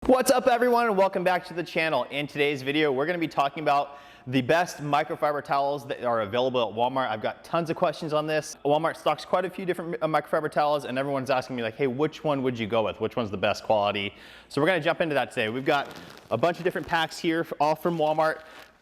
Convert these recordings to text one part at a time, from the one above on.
What's up everyone and welcome back to the channel. In today's video, we're gonna be talking about the best microfiber towels that are available at Walmart. I've got tons of questions on this. Walmart stocks quite a few different microfiber towels and everyone's asking me like, hey, which one would you go with? Which one's the best quality? So we're gonna jump into that today. We've got a bunch of different packs here, all from Walmart.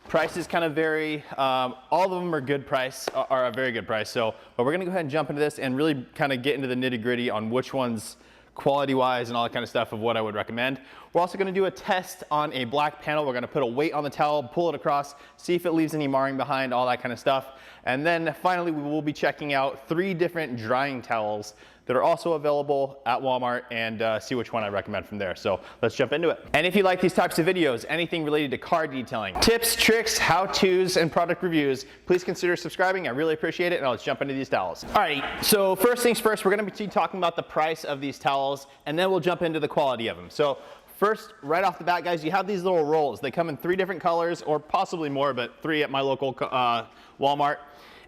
Prices kind of vary. All of them are good price, are a very good price. But we're gonna go ahead and jump into this and really kind of get into the nitty gritty on which ones quality wise and all that kind of stuff of what I would recommend. We're also gonna do a test on a black panel. We're gonna put a weight on the towel, pull it across, see if it leaves any marring behind, all that kind of stuff. And then finally, we will be checking out 3 different drying towels that are also available at Walmart and see which one I recommend from there. So let's jump into it. And if you like these types of videos, anything related to car detailing, tips, tricks, how-tos, and product reviews, please consider subscribing. I really appreciate it. Now let's jump into these towels. All right, so first things first, we're gonna be talking about the price of these towels, and then we'll jump into the quality of them. So first, right off the bat, guys, you have these little rolls. They come in 3 different colors, or possibly more, but 3 at my local Walmart.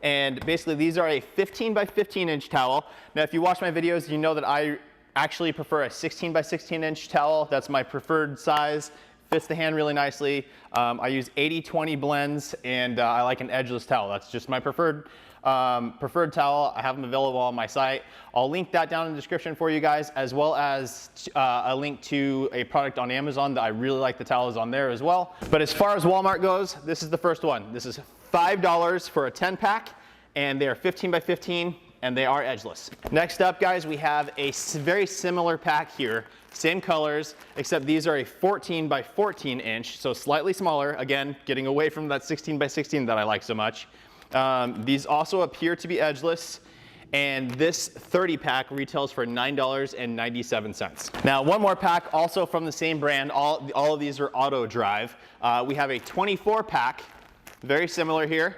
And basically these are a 15 by 15 inch towel. Now if you watch my videos, you know that I actually prefer a 16 by 16 inch towel. That's my preferred size. Fits the hand really nicely. I use 80/20 blends and I like an edgeless towel. That's just my preferred towel. I have them available on my site. I'll link that down in the description for you guys, as well as a link to a product on Amazon that I really like the towels on there as well. But as far as Walmart goes, this is the first one. This is $5 for a 10 pack and they are 15 by 15 and they are edgeless. Next up, guys, we have a very similar pack here. Same colors, except these are a 14 by 14 inch, so slightly smaller. Again, getting away from that 16 by 16 that I like so much. These also appear to be edgeless, and this 30 pack retails for $9.97. Now, one more pack, also from the same brand. All of these are auto drive. We have a 24 pack, very similar here.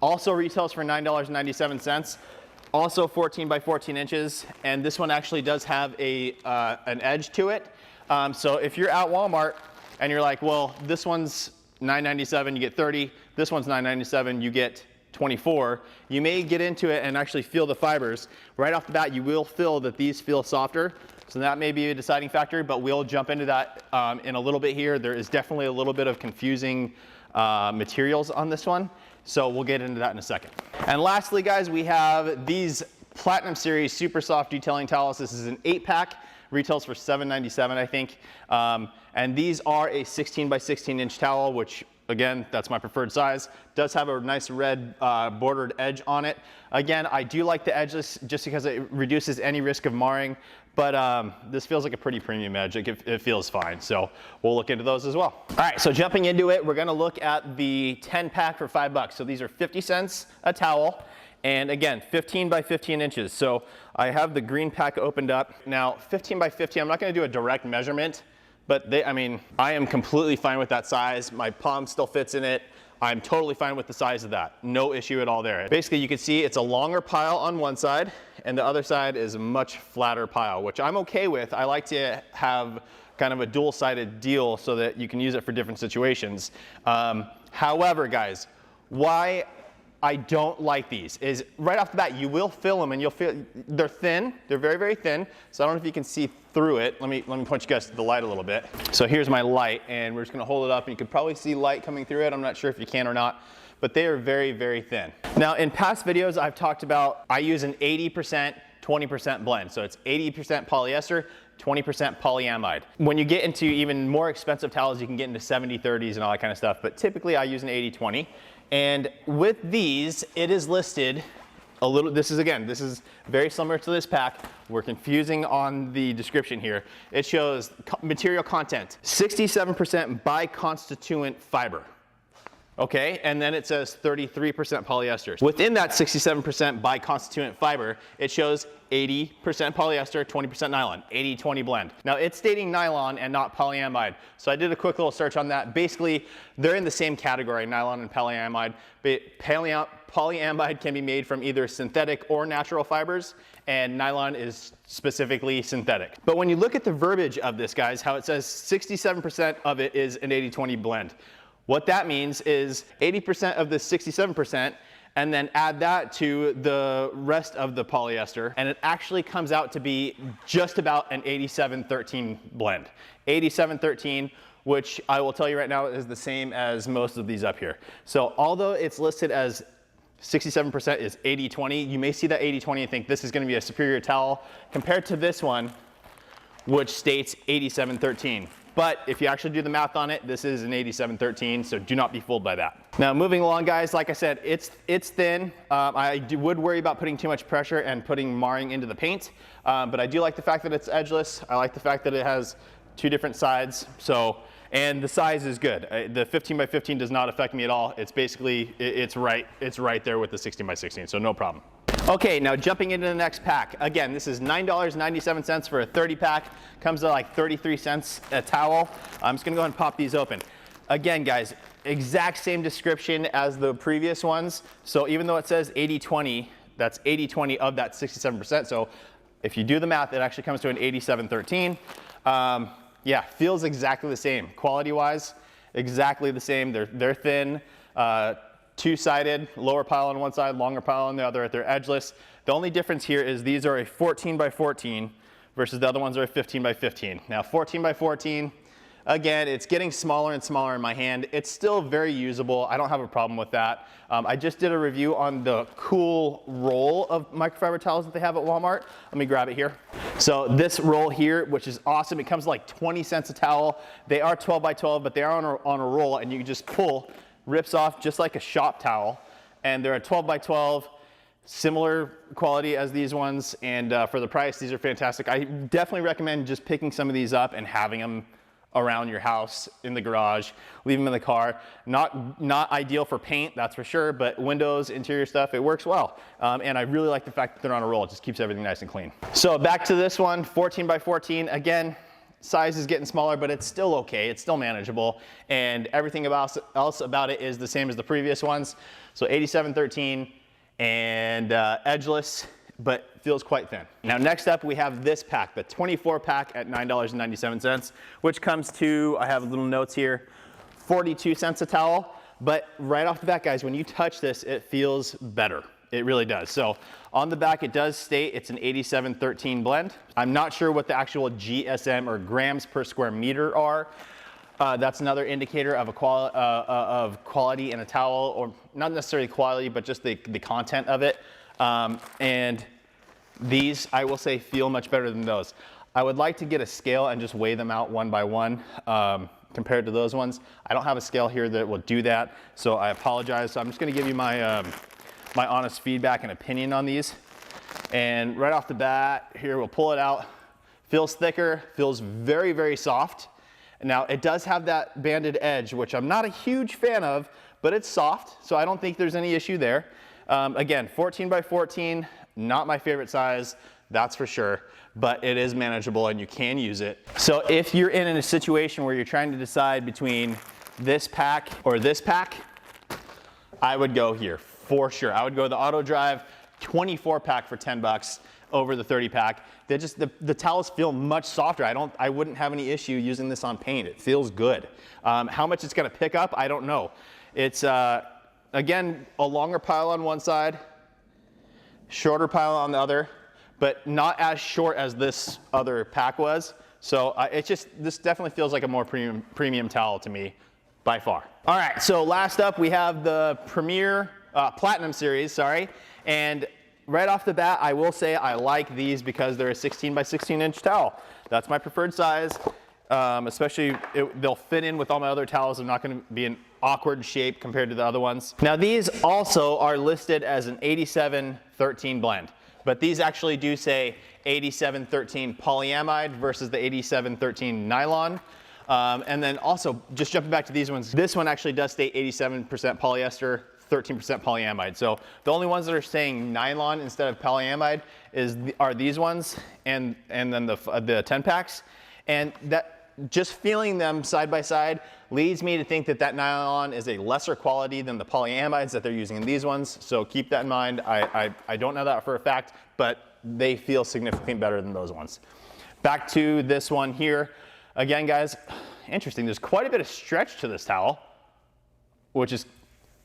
Also retails for $9.97. Also 14 by 14 inches, and this one actually does have an edge to it. So if you're at Walmart and you're like, well, this one's $9.97, you get 30. This one's $9.97, you get 24. You may get into it and actually feel the fibers. Right off the bat, you will feel that these feel softer. So that may be a deciding factor, but we'll jump into that in a little bit here. There is definitely a little bit of confusing materials on this one. So we'll get into that in a second. And lastly, guys, we have these Platinum Series Super Soft Detailing Towels. This is an 8 pack, retails for $7.97, I think. And these are a 16 by 16 inch towel, which again, that's my preferred size. Does have a nice red bordered edge on it. Again, I do like the edges just because it reduces any risk of marring, but this feels like a pretty premium edge. It feels fine, so we'll look into those as well. All right, so jumping into it, we're gonna look at the 10 pack for $5. So these are 50 cents a towel, and again, 15 by 15 inches. So I have the green pack opened up. Now, 15 by 15, I'm not gonna do a direct measurement, but I am completely fine with that size. My palm still fits in it. I'm totally fine with the size of that. No issue at all there. Basically, you can see it's a longer pile on one side, and the other side is a much flatter pile, which I'm okay with. I like to have kind of a dual-sided deal so that you can use it for different situations. However, guys, why I don't like these is right off the bat, you will feel them and you'll feel, they're thin, they're very, very thin. So I don't know if you can see through it. Let me point you guys to the light a little bit. So here's my light and we're just gonna hold it up and you can probably see light coming through it. I'm not sure if you can or not, but they are very, very thin. Now in past videos, I've talked about, I use an 80%, 20% blend. So it's 80% polyester, 20% polyamide. When you get into even more expensive towels, you can get into 70-30s and all that kind of stuff, but typically I use an 80-20. And with these, it is listed a little, this is very similar to this pack. We're confusing on the description here. It shows material content, 67% biconstituent fiber. Okay, and then it says 33% polyester. Within that 67% biconstituent fiber, it shows 80% polyester, 20% nylon, 80-20 blend. Now it's stating nylon and not polyamide. So I did a quick little search on that. Basically, they're in the same category, nylon and polyamide. But polyamide can be made from either synthetic or natural fibers, and nylon is specifically synthetic. But when you look at the verbiage of this, guys, how it says 67% of it is an 80-20 blend. What that means is 80% of the 67% and then add that to the rest of the polyester, and it actually comes out to be just about an 87-13 blend. 87-13, which I will tell you right now is the same as most of these up here. So although it's listed as 67% is 80-20, you may see that 80-20 and think this is gonna be a superior towel compared to this one, which states 87-13. But if you actually do the math on it, this is an 87-13, so do not be fooled by that. Now moving along, guys, like I said, it's thin. I would worry about putting too much pressure and putting marring into the paint, but I do like the fact that it's edgeless. I like the fact that it has two different sides, and the size is good. The 15x15 does not affect me at all. It's basically, it's right there with the 16x16, so no problem. Okay, now jumping into the next pack. Again, this is $9.97 for a 30 pack. Comes to like 33 cents a towel. I'm just gonna go ahead and pop these open. Again, guys, exact same description as the previous ones. So even though it says 80-20, that's 80-20 of that 67%. So if you do the math, it actually comes to an 87-13. Yeah, feels exactly the same. Quality-wise, exactly the same. They're thin. Two-sided, lower pile on one side, longer pile on the other. They're edgeless. The only difference here is these are a 14x14 versus the other ones are a 15x15. Now 14x14, again, it's getting smaller and smaller in my hand. It's still very usable. I don't have a problem with that. I just did a review on the cool roll of microfiber towels that they have at Walmart. Let me grab it here. So this roll here, which is awesome, it comes like 20 cents a towel. They are 12x12, but they are on a roll, and you can just pull, rips off just like a shop towel, and they're a 12x12, similar quality as these ones, and for the price, these are fantastic. I definitely recommend just picking some of these up and having them around your house, in the garage, leave them in the car. Not ideal for paint, that's for sure, but windows, interior stuff, it works well. And I really like the fact that they're on a roll. It just keeps everything nice and clean. So back to this one, 14x14. Again, size is getting smaller, but it's still okay. It's still manageable. And everything else about it is the same as the previous ones. So 87-13 and edgeless, but feels quite thin. Now next up we have this pack, the 24 pack at $9.97, which comes to, I have little notes here, 42 cents a towel. But right off the bat, guys, when you touch this, it feels better. It really does. So on the back, it does state it's an 87-13 blend. I'm not sure what the actual GSM or grams per square meter are. That's another indicator of quality in a towel, or not necessarily quality, but just the content of it. And these, I will say, feel much better than those. I would like to get a scale and just weigh them out one by one compared to those ones. I don't have a scale here that will do that, so I apologize. So I'm just gonna give you my my honest feedback and opinion on these. And right off the bat, here we'll pull it out. Feels thicker, feels very, very soft. Now it does have that banded edge, which I'm not a huge fan of, but it's soft, so I don't think there's any issue there. Again, 14x14, not my favorite size, that's for sure, but it is manageable and you can use it. So if you're in a situation where you're trying to decide between this pack or this pack, I would go here for sure. I would go the Auto Drive 24 pack for 10 bucks over the 30 pack. The towels feel much softer. I wouldn't have any issue using this on paint. It feels good. How much it's gonna pick up, I don't know. It's, again, a longer pile on one side, shorter pile on the other, but not as short as this other pack was. So this definitely feels like a more premium towel to me, by far. All right, so last up we have the Premier Platinum Series, sorry. And right off the bat, I will say I like these because they're a 16x16 inch towel. That's my preferred size. Especially they'll fit in with all my other towels. They're not gonna be an awkward shape compared to the other ones. Now these also are listed as an 87-13 blend, but these actually do say 87-13 polyamide versus the 87-13 nylon. And then also, just jumping back to these ones, this one actually does state 87% polyester, 13% polyamide. So the only ones that are saying nylon instead of polyamide are these ones and then the 10 packs. And that, just feeling them side by side leads me to think that that nylon is a lesser quality than the polyamides that they're using in these ones. So keep that in mind. I don't know that for a fact, but they feel significantly better than those ones. Back to this one here. Again, guys, interesting. There's quite a bit of stretch to this towel, which is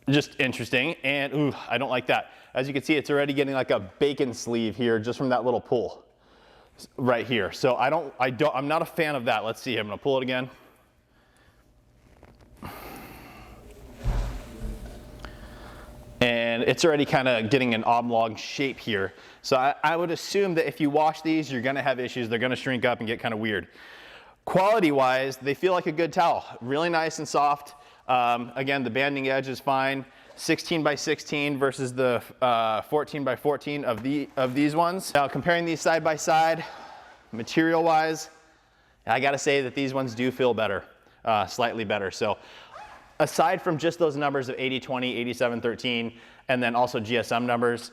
Just interesting, and ooh, I don't like that. As you can see, it's already getting like a bacon sleeve here just from that little pull right here. So I'm not a fan of that. Let's see, I'm gonna pull it again. And it's already kind of getting an oblong shape here. So I would assume that if you wash these, you're gonna have issues. They're gonna shrink up and get kind of weird. Quality-wise, they feel like a good towel. Really nice and soft. Again, the banding edge is fine. 16 by 16 versus the 14 by 14 of these ones. Now, comparing these side by side, material-wise, I gotta say that these ones do feel better, slightly better. So, aside from just those numbers of 80/20, 87/13, and then also GSM numbers,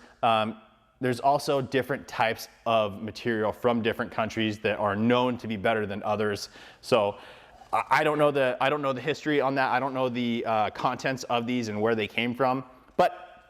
there's also different types of material from different countries that are known to be better than others. So I don't know the history on that. I don't know the contents of these and where they came from, but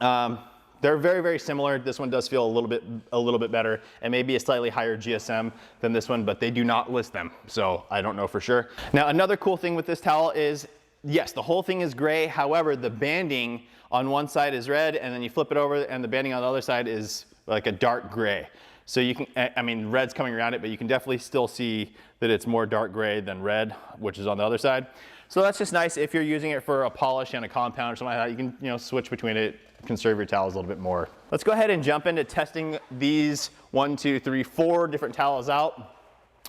they're very, very similar. This one does feel a little bit better, and maybe a slightly higher GSM than this one, but they do not list them, so I don't know for sure. Now, another cool thing with this towel is, yes, the whole thing is gray. However, the banding on one side is red, and then you flip it over, and the banding on the other side is like a dark gray. So you can, I mean, red's coming around it, but you can definitely still see that it's more dark gray than red, which is on the other side. So that's just nice if you're using it for a polish and a compound or something like that. You can, switch between it, conserve your towels a little bit more. Let's go ahead and jump into testing these 1, 2, 3, 4 different towels out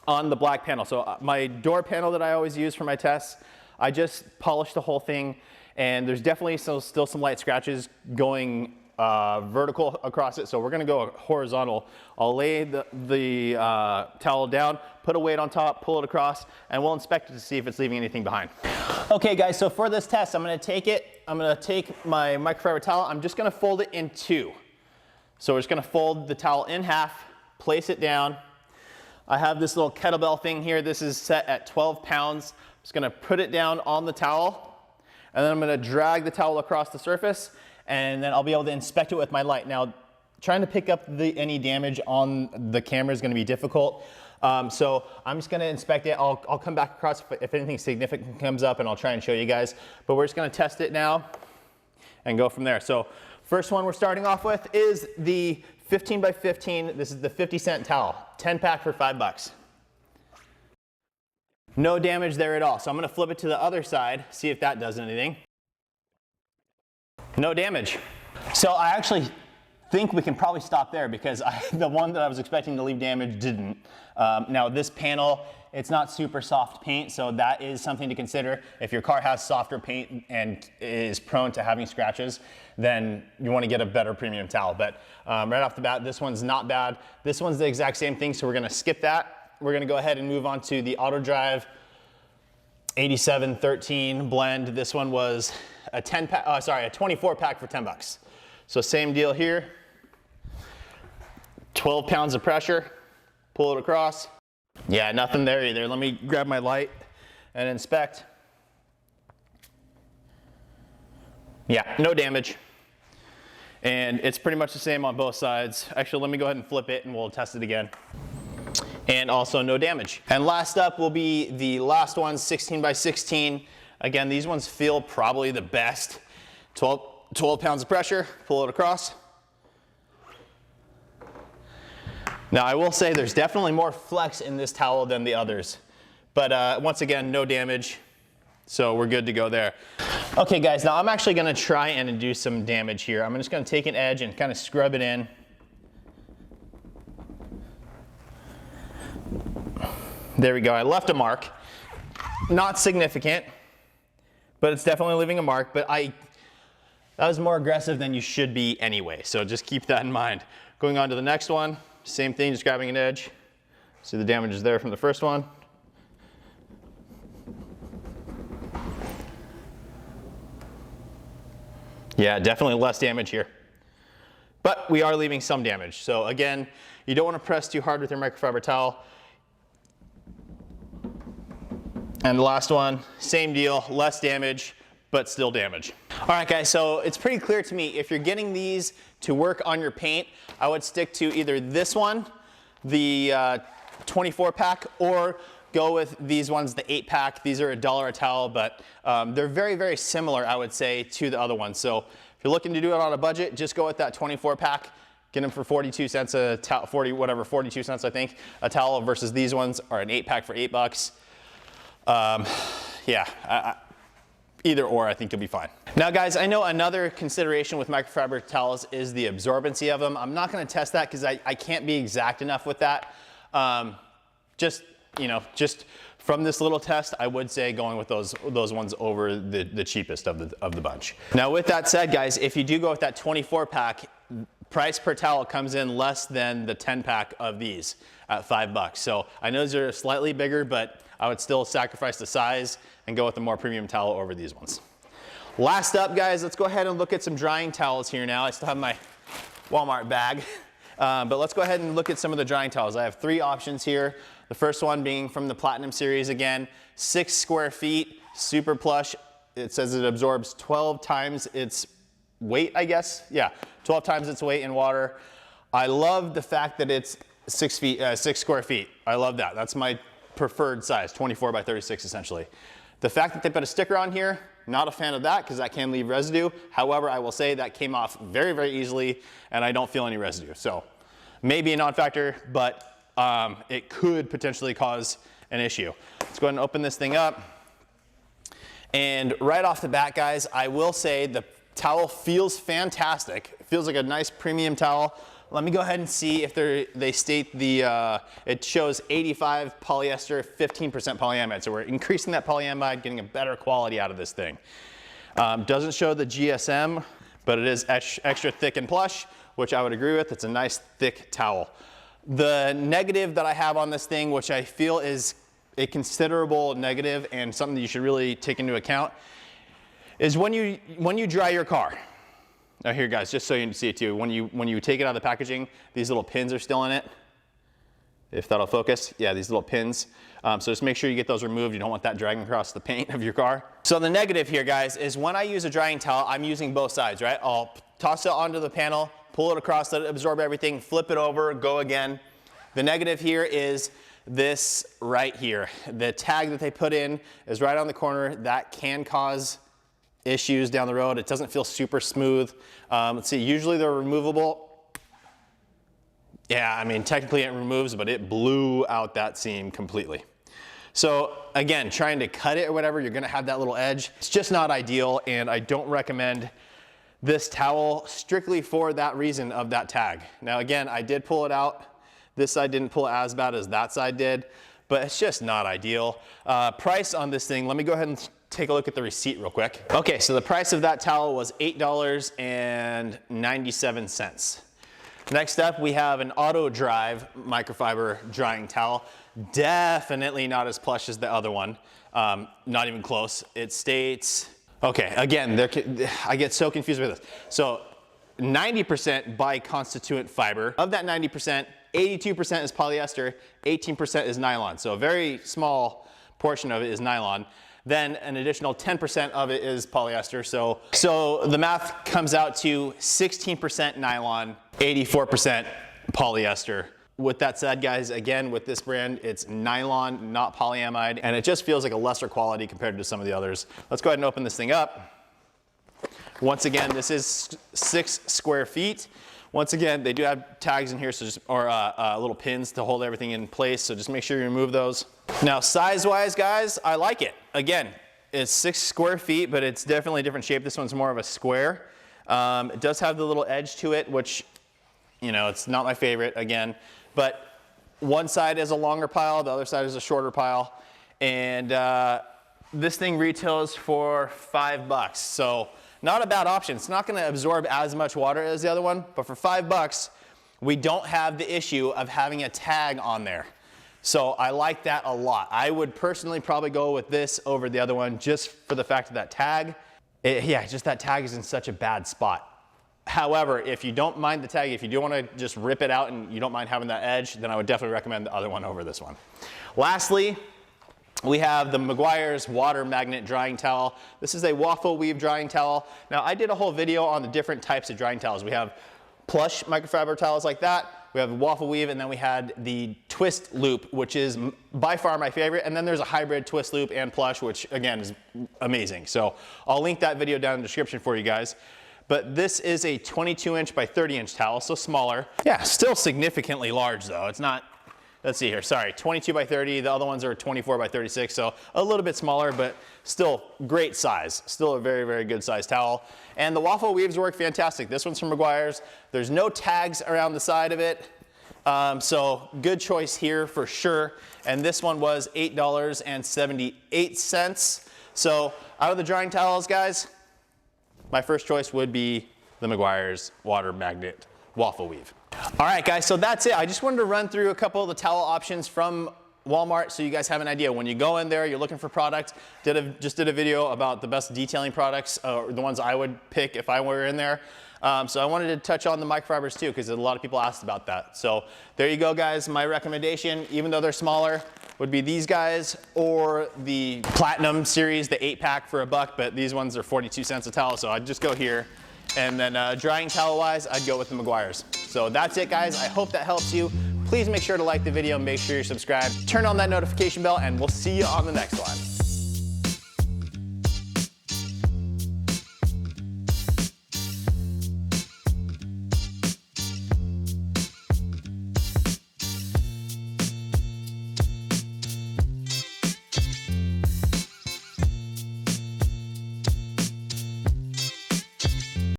on the black panel. So my door panel that I always use for my tests, I just polished the whole thing, and there's definitely still some light scratches going vertical across it, so we're gonna go horizontal. I'll lay the towel down, put a weight on top, pull it across, and we'll inspect it to see if it's leaving anything behind. Okay guys, so for this test, I'm gonna take my microfiber towel, I'm just gonna fold it in 2. So we're just gonna fold the towel in half, place it down. I have this little kettlebell thing here. This is set at 12 pounds. I'm just gonna put it down on the towel, and then I'm gonna drag the towel across the surface, and then I'll be able to inspect it with my light. Now, trying to pick up any damage on the camera is gonna be difficult. So I'm just gonna inspect it. I'll come back across if anything significant comes up, and I'll try and show you guys. But we're just gonna test it now and go from there. So first one we're starting off with is the 15 by 15. This is the 50-cent towel, 10 pack for $5. No damage there at all. So I'm gonna flip it to the other side, see if that does anything. No damage. So I actually think we can probably stop there, because the one that I was expecting to leave damage didn't. Now this panel, it's not super soft paint, so that is something to consider. If your car has softer paint and is prone to having scratches, then you want to get a better premium towel. But right off the bat, this one's not bad. This one's the exact same thing, so we're gonna skip that. We're gonna go ahead and move on to the Auto Drive 8713 blend. This one was a 24 pack for $10. So same deal here. 12 pounds of pressure, pull it across. Yeah, nothing there either. Let me grab my light and inspect. Yeah, no damage. And it's pretty much the same on both sides. Actually, let me go ahead and flip it and we'll test it again. And also no damage. And last up will be the last one, 16 by 16. Again, these ones feel probably the best. 12 pounds of pressure, pull it across. Now I will say there's definitely more flex in this towel than the others. But once again, no damage. So we're good to go there. Okay guys, now I'm actually gonna try and do some damage here. I'm just gonna take an edge and kind of scrub it in. There we go, I left a mark. Not significant, but it's definitely leaving a mark. But that was more aggressive than you should be anyway, so just keep that in mind. Going on to the next one, same thing, just grabbing an edge. See the damage is there from the first one. Yeah, definitely less damage here. But we are leaving some damage. So again, you don't want to press too hard with your microfiber towel. And the last one, same deal, less damage, but still damage. All right guys, so it's pretty clear to me, if you're getting these to work on your paint, I would stick to either this one, the 24 pack, or go with these ones, the 8-pack. These are $1 a towel, but they're very, very similar, I would say, to the other ones. So if you're looking to do it on a budget, just go with that 24-pack. Get them for 42 cents a towel, 42 cents I think, a towel, versus these ones are an 8-pack for $8. Yeah, either or, I think you'll be fine. Now guys, I know another consideration with microfiber towels is the absorbency of them. I'm not gonna test that because I can't be exact enough with that. Just from this little test, I would say going with those ones over the cheapest of the bunch. Now with that said, guys, if you do go with that 24-pack, price per towel comes in less than the 10-pack of these at $5. So I know these are slightly bigger, but I would still sacrifice the size and go with the more premium towel over these ones. Last up, guys, let's go ahead and look at some drying towels here now. I still have my Walmart bag, but let's go ahead and look at some of the drying towels. I have 3 options here. The first one being from the Platinum series again, 6 square feet, super plush. It says it absorbs 12 times its weight, I guess. Yeah, 12 times its weight in water. I love the fact that it's 6 square feet. I love that. That's my preferred size, 24 by 36 essentially. The fact that they put a sticker on here, not a fan of that because that can leave residue. However, I will say that came off very, very easily and I don't feel any residue. So maybe a non-factor, but it could potentially cause an issue. Let's go ahead and open this thing up. And right off the bat, guys, I will say the towel feels fantastic. It feels like a nice premium towel. Let me go ahead and see if they state it shows 85 polyester, 15% polyamide. So we're increasing that polyamide, getting a better quality out of this thing. Doesn't show the GSM, but it is extra thick and plush, which I would agree with. It's a nice thick towel. The negative that I have on this thing, which I feel is a considerable negative and something that you should really take into account, is when you dry your car. Now here guys, just so you can see it too, when you take it out of the packaging, these little pins are still in it. If that'll focus, yeah, these little pins. So just make sure you get those removed. You don't want that dragging across the paint of your car. So the negative here, guys, is when I use a drying towel, I'm using both sides, right? I'll toss it onto the panel, pull it across, let it absorb everything, flip it over, go again. The negative here is this right here. The tag that they put in is right on the corner. That can cause issues down the road. It doesn't feel super smooth. Let's see, usually they're removable. Yeah, I mean, technically it removes, but it blew out that seam completely. So again, trying to cut it or whatever, you're gonna have that little edge. It's just not ideal, and I don't recommend this towel strictly for that reason of that tag. Now again, I did pull it out. This side didn't pull as bad as that side did, but it's just not ideal. Price on this thing, let me go ahead and take a look at the receipt real quick. Okay, so the price of that towel was $8.97. Next up, we have an auto drive microfiber drying towel. Definitely not as plush as the other one. Not even close. It states, okay, again, I get so confused with this. So 90% biconstituent fiber. Of that 90%, 82% is polyester, 18% is nylon. So a very small portion of it is nylon. Then an additional 10% of it is polyester. So the math comes out to 16% nylon, 84% polyester. With that said, guys, again, with this brand, it's nylon, not polyamide, and it just feels like a lesser quality compared to some of the others. Let's go ahead and open this thing up. Once again, this is 6 square feet. Once again, they do have tags in here, so little pins to hold everything in place, so just make sure you remove those. Now, size-wise, guys, I like it. Again, it's 6 square feet, but it's definitely a different shape. This one's more of a square. It does have the little edge to it, which, you know, it's not my favorite, again. But one side is a longer pile, the other side is a shorter pile. And this thing retails for $5. So not a bad option. It's not gonna absorb as much water as the other one, but for $5, we don't have the issue of having a tag on there. So I like that a lot. I would personally probably go with this over the other one just for the fact of that tag. Yeah, just that tag is in such a bad spot. However, if you don't mind the tag, if you do want to just rip it out and you don't mind having that edge, then I would definitely recommend the other one over this one. Lastly, we have the Meguiar's water magnet drying towel. This is a waffle weave drying towel. Now, I did a whole video on the different types of drying towels. We have plush microfiber towels like that. we have the waffle weave, and then we had the twist loop, which is by far my favorite. And then there's a hybrid twist loop and plush, which again is amazing. So I'll link that video down in the description for you guys. But this is a 22-inch by 30-inch towel, so smaller. Yeah, still significantly large though. It's not, let's see here, sorry, 22 by 30. The other ones are 24 by 36, so a little bit smaller, but still great size. Still a very, very good size towel. And the waffle weaves work fantastic. This one's from Meguiar's. There's no tags around the side of it. So good choice here for sure. And this one was $8.78. So out of the drying towels, guys, my first choice would be the Meguiar's water magnet waffle weave. All right, guys, so that's it. I just wanted to run through a couple of the towel options from Walmart so you guys have an idea. When you go in there, you're looking for products. Just did a video about the best detailing products, the ones I would pick if I were in there. So I wanted to touch on the microfibers too, because a lot of people asked about that. So there you go, guys. My recommendation, even though they're smaller, would be these guys or the Platinum series, the 8-pack for $1, but these ones are 42 cents a towel, so I'd just go here. And then drying towel wise, I'd go with the Meguiar's. So that's it, guys. I hope that helps you. Please make sure to like the video, make sure you're subscribed, turn on that notification bell, and we'll see you on the next one.